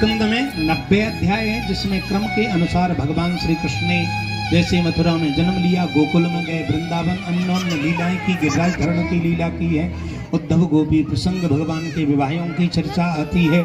स्कंद में 90 अध्याय है, जिसमें क्रम के अनुसार भगवान श्री कृष्ण ने जैसे मथुरा में जन्म लिया, गोकुल में गए, वृंदावन अन्योन्य लीलाएं की, गिरिराज धरण की लीला की है, उद्धव गोपी प्रसंग, भगवान के विवाहों की चर्चा आती है,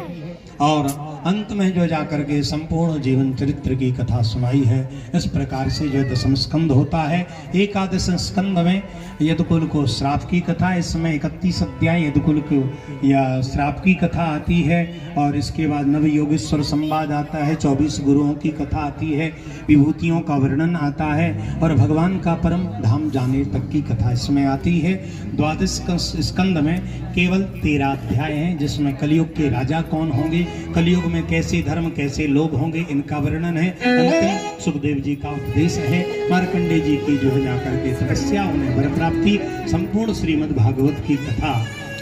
और अंत में जो जाकर के संपूर्ण जीवन चरित्र की कथा सुनाई है। इस प्रकार से जो दसम स्कंद होता है, एकादश स्कंद में यदुकुल को श्राप की कथा, इसमें 31 अध्याय यदुकुल को या श्राप की कथा आती है, और इसके बाद नव योगेश्वर संवाद आता है, 24 गुरुओं की कथा आती है, विभूतियों का वर्णन आता है, और भगवान का परम धाम जाने तक की कथा इसमें आती है। द्वादश स्कंद में केवल 13 अध्याय हैं, जिसमें कलयुग के राजा कौन होंगे, कलयुग में कैसे धर्म कैसे लोग होंगे, इनका वर्णन है। अंतिम सुखदेव जी का उपदेश है, मार्कंडे जी की जो है जाकर के तपस्या, उन्हें वर प्राप्ति, संपूर्ण श्रीमद् भागवत की कथा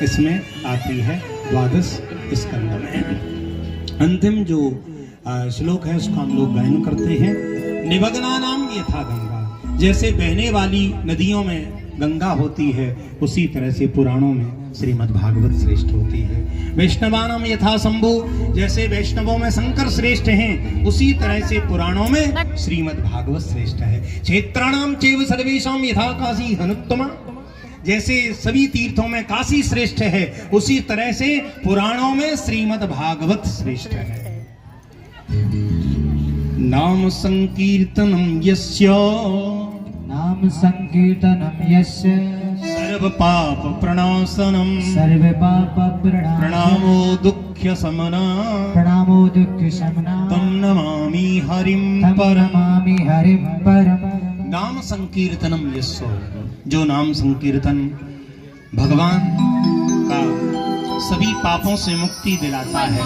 इसमें आती है द्वादश स्कंद में। अंतिम जो श्लोक है उसका हम लोग गायन करते हैं। निमग्ना नाम यथा गंगा, जैसे बहने वाली नदियों में गंगा होती है, उसी तरह से पुराणों में श्रीमद् भागवत श्रेष्ठ होती है। वैष्णवानाम यथा शंभु, जैसे वैष्णवों में शंकर श्रेष्ठ हैं, उसी तरह से पुराणों में श्रीमद् भागवत श्रेष्ठ है। क्षेत्राणाम चैव सर्वेषां यथा काशी हनुत्तमा, जैसे सभी तीर्थों में काशी श्रेष्ठ है, उसी तरह से पुराणों में श्रीमद् भागवत श्रेष्ठ है। नाम संकीर्तनम यस्य, नाम संकीर्तनम यस्य सर्व पाप प्रणाशनम, सर्व पाप प्रणामो दुःख शमना, प्रणामो दुःख शमना, तम नमामि हरिम तम परम। नमामि हरिं परम। नाम संकीर्तनम यस्सो, जो नाम संकीर्तन भगवान का सभी पापों से मुक्ति दिलाता है।